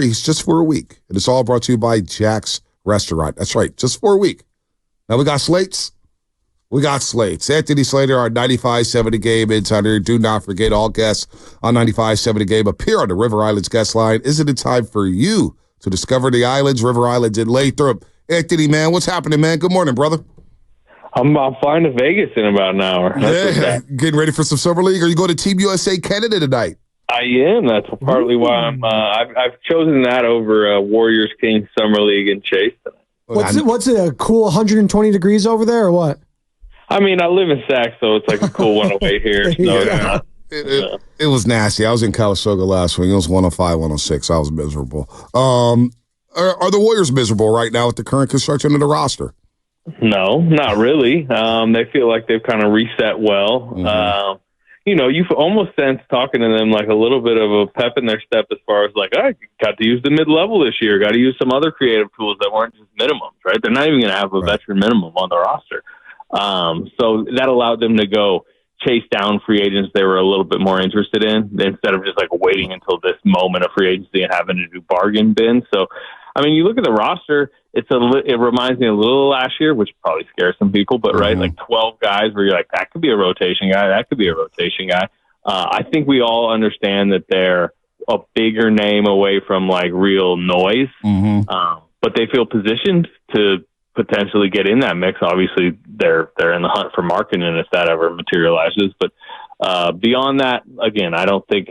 just for a week. And it's all brought to you by Jack's Restaurant. That's right, just for a week. Now we got slates. Anthony Slater, our 95.7 The Game insider. Do not forget, all guests on 95.7 The Game appear on the River Islands guest line. Isn't it time for you to discover the islands, River Islands, and Lathrop? Anthony, man, what's happening, man? Good morning, brother. I'm flying to Vegas in about an hour. Getting ready for some Summer League. Are you going to Team USA Canada tonight? I am. That's partly why I've chosen that over Warriors Kings Summer League in Chase. What's it? A cool 120 degrees over there, or what? I mean, I live in Sac, so it's like a cool 108 here. So It was nasty. I was in Calistoga last week. It was 105, 106. I was miserable. Are the Warriors miserable right now with the current construction of the roster? No, not really. They feel like they've kind of reset well. Mm-hmm. You've almost sensed talking to them like a little bit of a pep in their step as far as like, I got to use the mid-level this year. Got to use some other creative tools that weren't just minimums, right? They're not even going to have a veteran minimum on the roster. So that allowed them to go chase down free agents they were a little bit more interested in instead of just like waiting until this moment of free agency and having to do bargain bins. So, I mean, you look at the roster, it reminds me a little of last year, which probably scares some people, but right, like 12 guys where you're like, that could be a rotation guy. That could be a rotation guy. I think we all understand that they're a bigger name away from like real noise, but they feel positioned to potentially get in that mix. Obviously they're in the hunt for Markkanen if that ever materializes, but beyond that, again, I don't think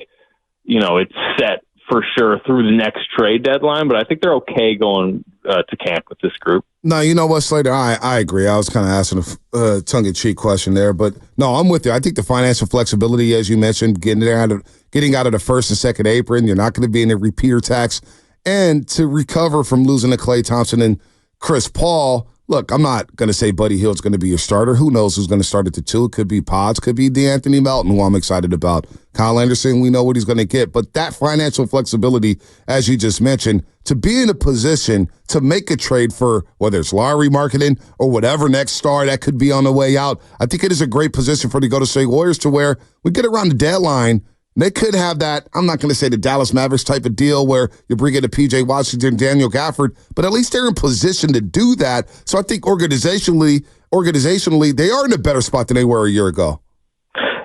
it's set for sure through the next trade deadline, but I think they're okay going to camp with this group. No, you know what, Slater? I agree. I was kind of asking a tongue-in-cheek question there, but no, I'm with you. I think the financial flexibility, as you mentioned, getting out of the first and second apron, you're not going to be in a repeater tax, and to recover from losing to Klay Thompson and Chris Paul. Look, I'm not going to say Buddy Hield's going to be your starter. Who knows who's going to start at the two? It could be Pods, could be DeAnthony Melton, who I'm excited about. Kyle Anderson, we know what he's going to get. But that financial flexibility, as you just mentioned, to be in a position to make a trade for whether it's Lauri Markkanen or whatever next star that could be on the way out, I think it is a great position for the Golden State Warriors to where we get around the deadline. They could have that, I'm not going to say the Dallas Mavericks type of deal where you bring in a P.J. Washington, Daniel Gafford, but at least they're in position to do that. So I think organizationally, they are in a better spot than they were a year ago.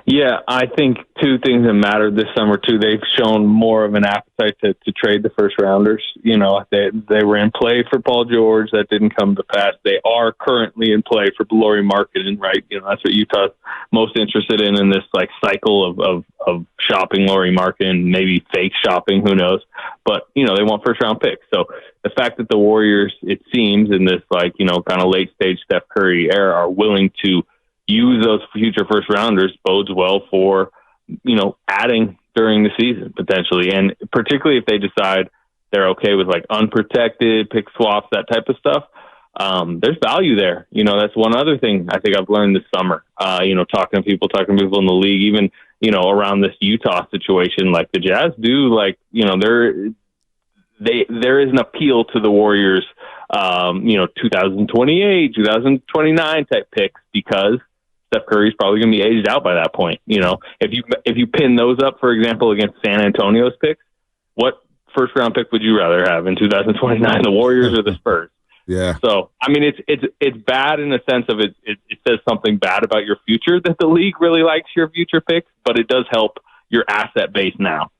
Yeah, I think two things that mattered this summer, too. They've shown more of an appetite to trade the first-rounders. They were in play for Paul George. That didn't come to pass. They are currently in play for Lauri Markkanen, right? That's what Utah's most interested in this, like, cycle of shopping Lauri Markkanen, maybe fake shopping, who knows. But, they want first-round picks. So the fact that the Warriors, it seems, in this, like, kind of late-stage Steph Curry era are willing to use those future first rounders bodes well for, adding during the season potentially. And particularly if they decide they're okay with like unprotected pick swaps, that type of stuff. There's value there. That's one other thing I think I've learned this summer, talking to people in the league, even, around this Utah situation, like the Jazz do, like, there is an appeal to the Warriors, 2028, 2029 type picks because Steph Curry's probably going to be aged out by that point. If you pin those up, for example, against San Antonio's picks, what first round pick would you rather have in 2029, the Warriors or the Spurs? Yeah. So, I mean, it's bad in the sense of it says something bad about your future that the league really likes your future picks, but it does help your asset base now.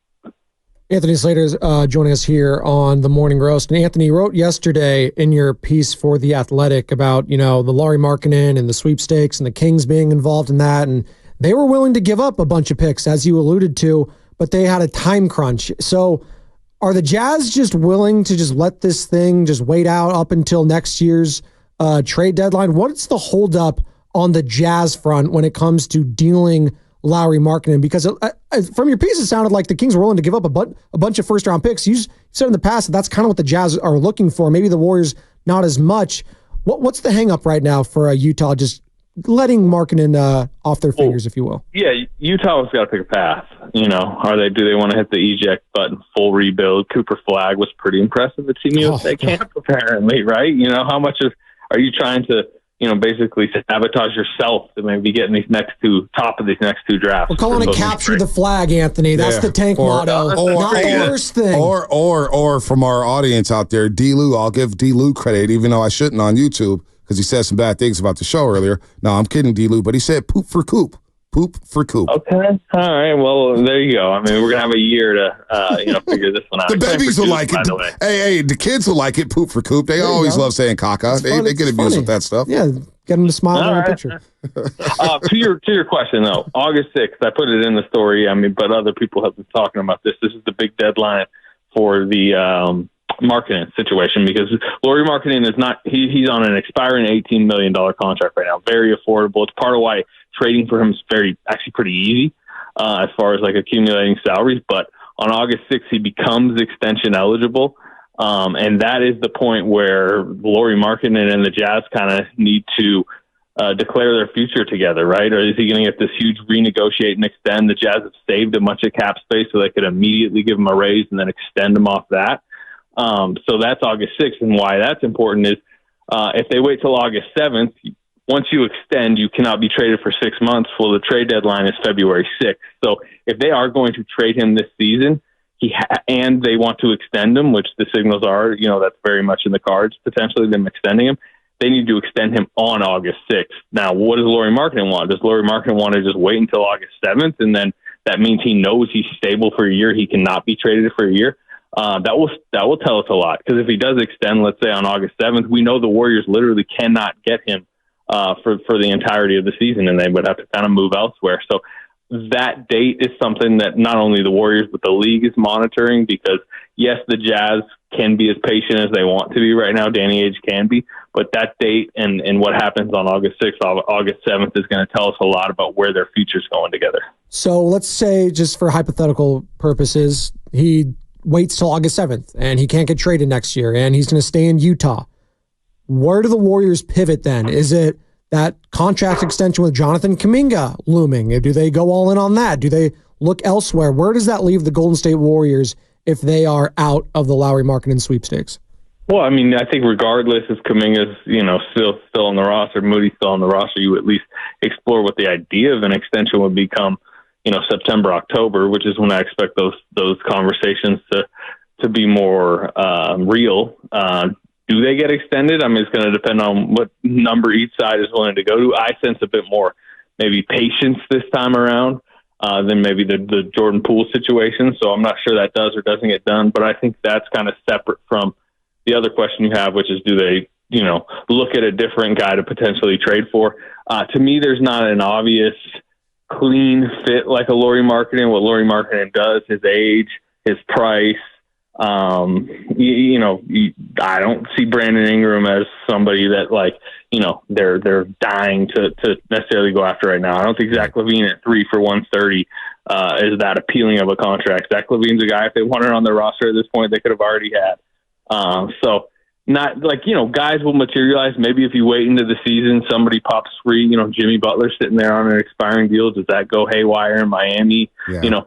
Anthony Slater is joining us here on the Morning Roast. And Anthony, wrote yesterday in your piece for The Athletic about, the Lauri Markkanen and the sweepstakes and the Kings being involved in that. And they were willing to give up a bunch of picks, as you alluded to, but they had a time crunch. So are the Jazz just willing to just let this thing just wait out up until next year's trade deadline? What's the holdup on the Jazz front when it comes to dealing Lauri Markkanen? Because from your piece, it sounded like the Kings were willing to give up a bunch of first-round picks. You said in the past that that's kind of what the Jazz are looking for. Maybe the Warriors not as much. What's the hang-up right now for Utah just letting Markkanen off their fingers, if you will? Yeah, Utah's got to pick a path. Do they want to hit the eject button, full rebuild? Cooper Flagg was pretty impressive at Team USA camp, apparently, right? How much are you trying to basically sabotage yourself to maybe get in top of these next two drafts. We're calling it capture the flag, Anthony. That's the tank motto. Not the worst thing. Or from our audience out there, D-Lou, I'll give D-Lou credit, even though I shouldn't on YouTube, because he said some bad things about the show earlier. No, I'm kidding, D-Lou, but he said poop for Coop. Poop for Coop. Okay. All right. Well, there you go. I mean, we're going to have a year to, figure this one out. The babies will like it. Hey, the kids will like it. Poop for Coop. They always love saying caca. They get abused with that stuff. Yeah. Get them to smile on a picture. To your question, though, August 6th, I put it in the story. I mean, but other people have been talking about this. This is the big deadline for the Markkanen situation, because Lauri Markkanen is not, he's on an expiring $18 million contract right now. Very affordable. It's part of why trading for him is actually pretty easy as far as like accumulating salaries. But on August 6th, he becomes extension eligible. And that is the point where Lauri Markkanen and the Jazz kind of need to declare their future together, right? Or is he going to get this huge renegotiate and extend? The Jazz have saved a bunch of cap space so they could immediately give him a raise and then extend him off that. So that's August 6th. And why that's important is if they wait till August 7th, once you extend, you cannot be traded for 6 months. Well, the trade deadline is February 6th. So if they are going to trade him this season, and they want to extend him, which the signals are, that's very much in the cards, potentially them extending him, they need to extend him on August 6th. Now, what does Lauri Markkanen want? Does Lauri Markkanen want to just wait until August 7th, and then that means he knows he's stable for a year, he cannot be traded for a year? That will tell us a lot, because if he does extend, let's say on August 7th, we know the Warriors literally cannot get him for the entirety of the season, and they would have to kind of move elsewhere. So that date is something that not only the Warriors but the league is monitoring, because yes, the Jazz can be as patient as they want to be right now. Danny Ainge can be, but that date and what happens on August 6th, August 7th is going to tell us a lot about where their future's going together. So let's say, just for hypothetical purposes, he waits till August 7th and he can't get traded next year and he's going to stay in Utah. Where do the Warriors pivot then? Is it that contract extension with Jonathan Kuminga looming? Do they go all in on that? Do they look elsewhere? Where does that leave the Golden State Warriors if they are out of the Lauri Markkanen sweepstakes? Well, I mean, I think regardless if Kuminga's, still on the roster, Moody's still on the roster, you at least explore what the idea of an extension would become, September, October, which is when I expect those conversations to be more real. Do they get extended? I mean, it's going to depend on what number each side is willing to go to. I sense a bit more maybe patience this time around than maybe the Jordan Poole situation. So I'm not sure that does or doesn't get done. But I think that's kind of separate from the other question you have, which is, do they, look at a different guy to potentially trade for? To me, there's not an obvious clean fit like a Lauri Markkanen. What Lauri Markkanen does, his age, his price. I don't see Brandon Ingram as somebody that they're dying to necessarily go after right now. I don't think Zach LaVine at 3 for $130 is that appealing of a contract. Zach LaVine's a guy, if they wanted on their roster at this point, they could have already had. So not guys will materialize. Maybe if you wait into the season, somebody pops free, Jimmy Butler sitting there on an expiring deal. Does that go haywire in Miami? Yeah.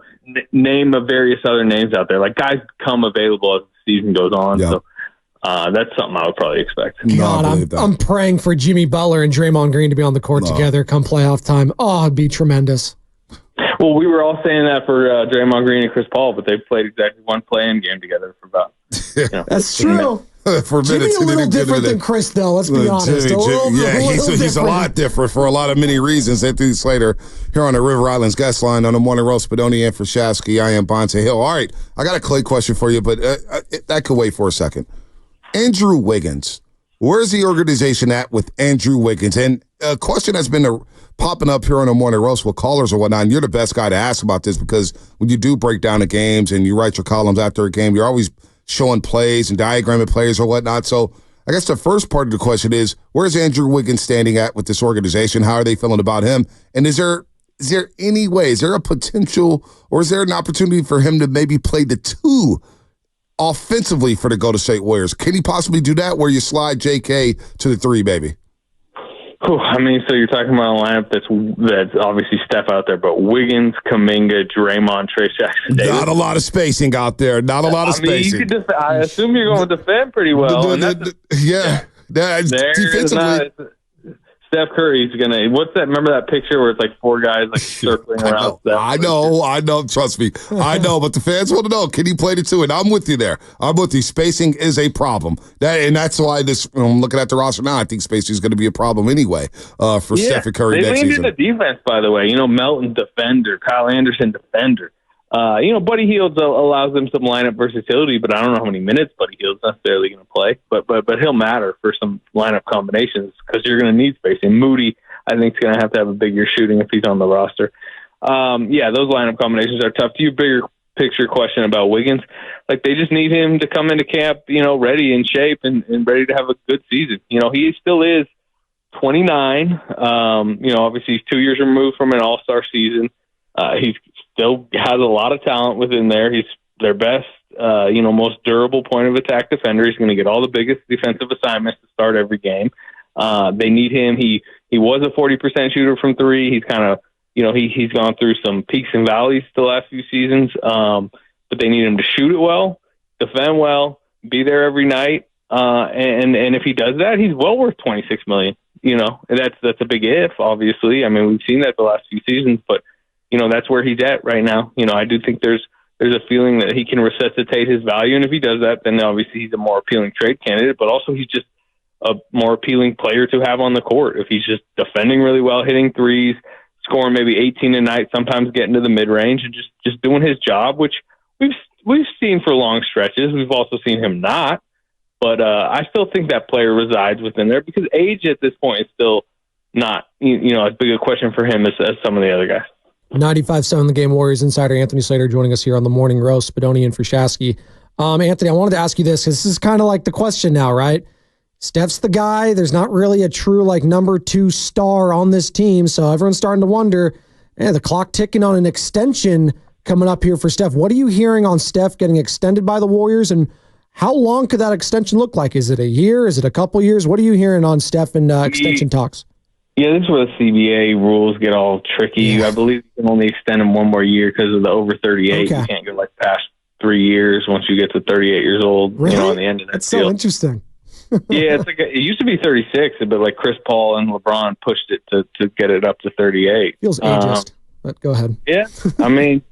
Name of various other names out there. Like, guys come available as the season goes on. Yep. So that's something I would probably expect. God, I'm praying for Jimmy Butler and Draymond Green to be on the court together come playoff time. Oh, it'd be tremendous. Well, we were all saying that for Draymond Green and Chris Paul, but they've played exactly one play-in game together for about. That's true. For Jimmy's a little different than Chris, though. Let's be honest. He's a lot different for a lot of many reasons. Anthony Slater here on the River Islands guest line on the Morning Roast. Spidoni and for Shasky. I am Bonta Hill. All right, I got a Klay question for you, but that could wait for a second. Andrew Wiggins. Where's the organization at with Andrew Wiggins? And a question that's been popping up here on the Morning Roast with callers or whatnot, and you're the best guy to ask about this, because when you do break down the games and you write your columns after a game, you're always showing plays and diagramming plays or whatnot. So I guess the first part of the question is, where's Andrew Wiggins standing at with this organization? How are they feeling about him? And is there any way, is there a potential, or is there an opportunity for him to maybe play the 2 offensively for the Golden State Warriors? Can he possibly do that, where you slide JK to the 3, baby? I mean, so you're talking about a lineup that's obviously Steph out there, but Wiggins, Kuminga, Draymond, Trey Jackson Davis. Not a lot of spacing out there. Not a lot of spacing. I assume you're going to defend pretty well. Defensively. Steph Curry's gonna. What's that? Remember that picture where it's like four guys like circling around? I know. Trust me, I know. But the fans want to know: can he play the two? And I'm with you there. I'm with you. Spacing is a problem. That's why I'm looking at the roster now. I think spacing is going to be a problem anyway for Steph and Curry next season. They leaned into defense, by the way. Melton defender, Kyle Anderson defender. Buddy Hield allows them some lineup versatility, but I don't know how many minutes Buddy Hield's necessarily going to play. But he'll matter for some lineup combinations because you're going to need spacing. Moody, I think, is going to have a bigger shooting if he's on the roster. Those lineup combinations are tough. To your bigger picture question about Wiggins, like they just need him to come into camp, ready in shape and ready to have a good season. He still is 29. Obviously he's 2 years removed from an all-star season. He's still has a lot of talent within there. He's their best, most durable point of attack defender. He's going to get all the biggest defensive assignments to start every game. They need him. He was a 40% shooter from three. He's kind of, he's gone through some peaks and valleys the last few seasons. But they need him to shoot it well, defend well, be there every night. And if he does that, he's well worth $26 million. That's a big if, obviously. I mean, we've seen that the last few seasons, but that's where he's at right now. I do think there's a feeling that he can resuscitate his value. And if he does that, then obviously he's a more appealing trade candidate, but also he's just a more appealing player to have on the court. If he's just defending really well, hitting threes, scoring maybe 18 a night, sometimes getting to the mid range and just doing his job, which we've seen for long stretches. We've also seen him not, but I still think that player resides within there because age at this point is still not, as big a question for him as some of the other guys. 95.7 The Game Warriors insider Anthony Slater joining us here on the Morning Roast. Spadoni and Frashasky. Anthony, I wanted to ask you this because this is kind of like the question now, right? Steph's the guy. There's not really a true number two star on this team, so everyone's starting to wonder, the clock ticking on an extension coming up here for Steph. What are you hearing on Steph getting extended by the Warriors, and how long could that extension look like? Is it a year? Is it a couple years? What are you hearing on Steph and extension talks? Yeah, this is where the CBA rules get all tricky. Yeah. I believe you can only extend him one more year because of the over 38. Okay. You can't go past 3 years once you get to 38 years old. Really? On the end of that That's deal. So interesting. Yeah, it's it used to be 36, but Chris Paul and LeBron pushed it to get it up to 38. Feels ageist, but go ahead. Yeah, I mean,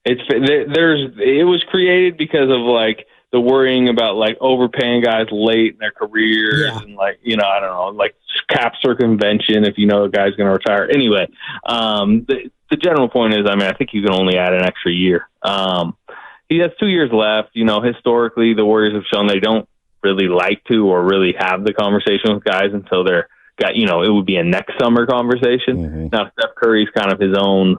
it was created because of the worrying about overpaying guys late in their careers and I don't know, cap circumvention if a guy's going to retire. Anyway, the general point is, I think you can only add an extra year. He has 2 years left. Historically, the Warriors have shown they don't really like to or really have the conversation with guys until they're got, it would be a next summer conversation. Mm-hmm. Now, Steph Curry's kind of his own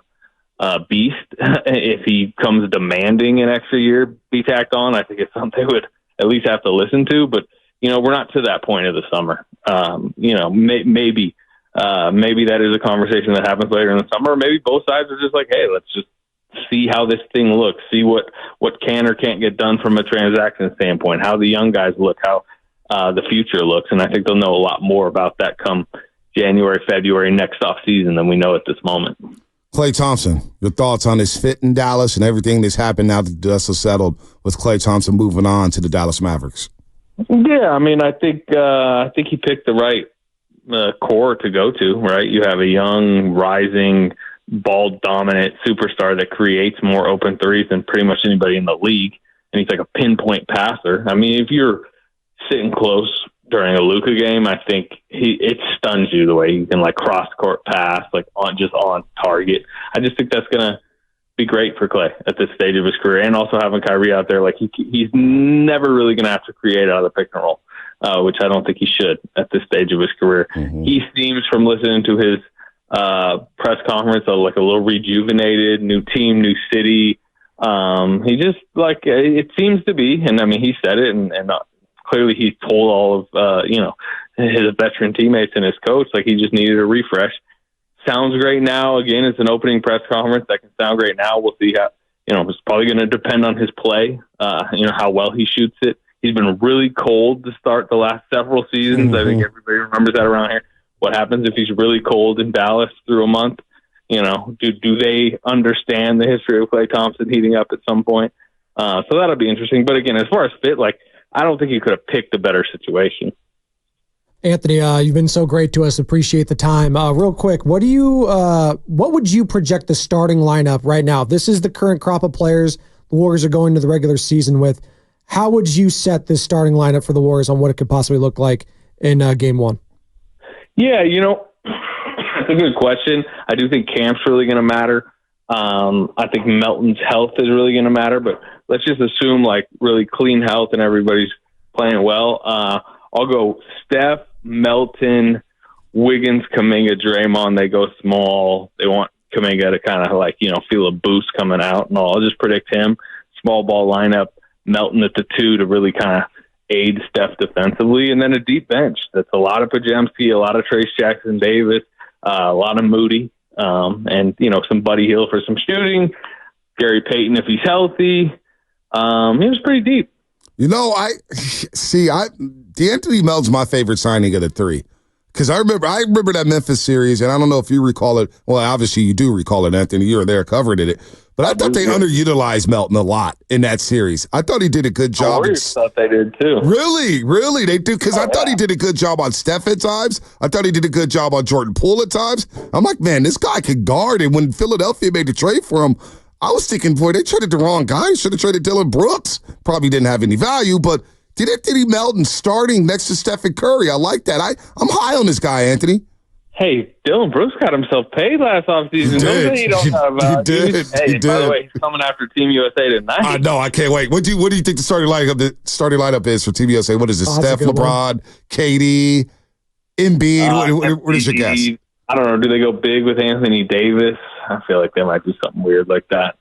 beast. If he comes demanding an extra year be tacked on, I think it's something they would at least have to listen to. But, we're not to that point of the summer. Maybe that is a conversation that happens later in the summer. Or maybe both sides are just hey, let's just see how this thing looks, see what can or can't get done from a transaction standpoint, how the young guys look, how the future looks. And I think they'll know a lot more about that come January, February, next off season than we know at this moment. Klay Thompson, your thoughts on his fit in Dallas and everything that's happened now that the dust is settled with Klay Thompson moving on to the Dallas Mavericks? Yeah, I think he picked the right core to go to, right? You have a young, rising, ball-dominant superstar that creates more open threes than pretty much anybody in the league, and he's a pinpoint passer. If you're sitting close during a Luka game, I think it stuns you the way he can cross-court pass, on target. I just think that's going to be great for Klay at this stage of his career, and also having Kyrie out there, he's never really going to have to create out of the pick and roll, which I don't think he should at this stage of his career. Mm-hmm. He seems, from listening to his press conference, a little rejuvenated, new team, new city. He just it seems to be, and he said it, and clearly he's told all of his veteran teammates and his coach he just needed a refresh. Sounds great now. Again, it's an opening press conference that can sound great now. We'll see how it's probably going to depend on his play. How well he shoots it. He's been really cold to start the last several seasons. Mm-hmm. I think everybody remembers that around here. What happens if he's really cold in Dallas through a month? Do they understand the history of Klay Thompson heating up at some point? So that'll be interesting. But again, as far as fit, I don't think he could have picked a better situation. Anthony, you've been so great to us. Appreciate the time. Real quick, what would you project the starting lineup right now? If this is the current crop of players the Warriors are going to the regular season with, how would you set this starting lineup for the Warriors on what it could possibly look like in Game 1? Yeah, that's a good question. I do think camp's really going to matter. I think Melton's health is really going to matter, but let's just assume like really clean health and everybody's playing well. I'll go Steph, Melton, Wiggins, Kuminga, Draymond. They go small. They want Kuminga to kind of like, feel a boost coming out and all. I'll just predict him. Small ball lineup, Melton at the 2 to really kind of aid Steph defensively. And then a deep bench. That's a lot of Pajemski, a lot of Trace Jackson Davis, a lot of Moody, and, some Buddy Hield for some shooting. Gary Payton if he's healthy. He was pretty deep. D'Anthony Melton's my favorite signing of the 3. Because I remember that Memphis series, and I don't know if you recall it. Well, obviously you do recall it, Anthony. You were there covering it. But I thought they underutilized Melton a lot in that series. I thought he did a good job. Warriors thought they did too. Really? They do? Because I thought he did a good job on Steph at times. I thought he did a good job on Jordan Poole at times. I'm like, man, this guy could guard. And when Philadelphia made the trade for him, I was thinking, boy, they traded the wrong guy. Should have traded Dylan Brooks. Probably didn't have any value, but D'Anthony Melton starting next to Stephen Curry. I like that. I'm high on this guy, Anthony. Hey, Dylan Brooks got himself paid last offseason. He did. Hey, by the way, he's coming after Team USA tonight. I know. I can't wait. What do you think the starting lineup is for Team USA? What is it? Steph, LeBron, KD, Embiid? What is your guess? I don't know. Do they go big with Anthony Davis? I feel like they might do something weird like that.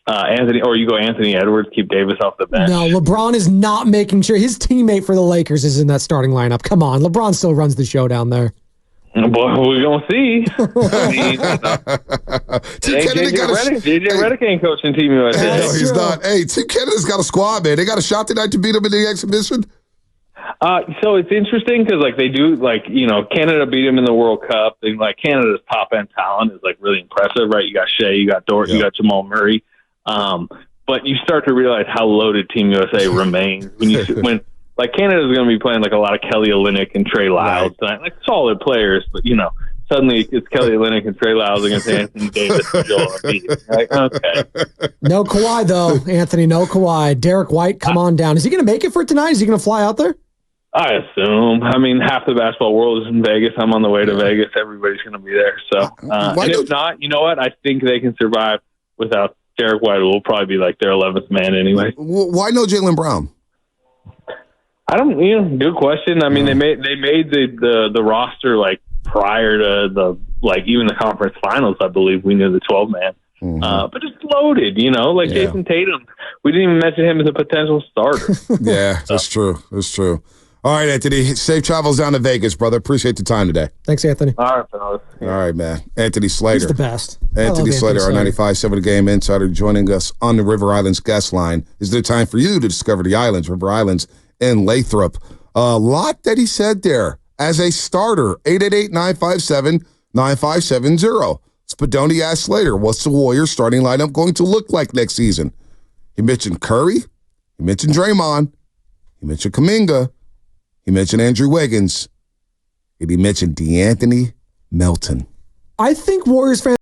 Or you go Anthony Edwards, keep Davis off the bench. No, LeBron is not making sure his teammate for the Lakers is in that starting lineup. Come on, LeBron still runs the show down there. Boy, we're gonna see. JJ Redick ain't coaching Team USA. No, he's not. Hey, Team Canada's got a squad, man. They got a shot tonight to beat them in the exhibition. So it's interesting because they do Canada beat them in the World Cup, and Canada's top end talent is really impressive, right? You got Shea, you got Dort, you got Jamal Murray. But you start to realize how loaded Team USA remains when Canada's going to be playing a lot of Kelly Olynyk and Trey Lyles tonight, solid players, but suddenly it's Kelly Olynyk and Trey Lyles against Anthony Davis and Joel Embiid. Okay. No Kawhi though, Anthony. No Kawhi. Derek White, come on down. Is he going to make it for tonight? Is he going to fly out there? I assume. I mean, half the basketball world is in Vegas. I'm on the way to Vegas. Everybody's going to be there. So, and if not, you know what? I think they can survive without Derek White. Will probably be their 11th man anyway. Why no Jaylen Brown? I don't. Good question. I mean, they made the roster prior to the even the conference finals. I believe we knew the 12-man. Mm-hmm. But it's loaded, Jason Tatum. We didn't even mention him as a potential starter. Yeah, that's true. That's true. All right, Anthony. Safe travels down to Vegas, brother. Appreciate the time today. Thanks, Anthony. All right, fellas. All right, man. Anthony Slater. He's the best. Anthony Slater, our 95.7 Game Insider, joining us on the River Islands guest line. Is there time for you to discover the islands, River Islands, and Lathrop? A lot that he said there. As a starter, 888-957-9570. Spadoni asked Slater, what's the Warriors starting lineup going to look like next season? He mentioned Curry. He mentioned Draymond. He mentioned Kuminga. He mentioned Andrew Wiggins. And he mentioned D'Anthony Melton. I think Warriors fans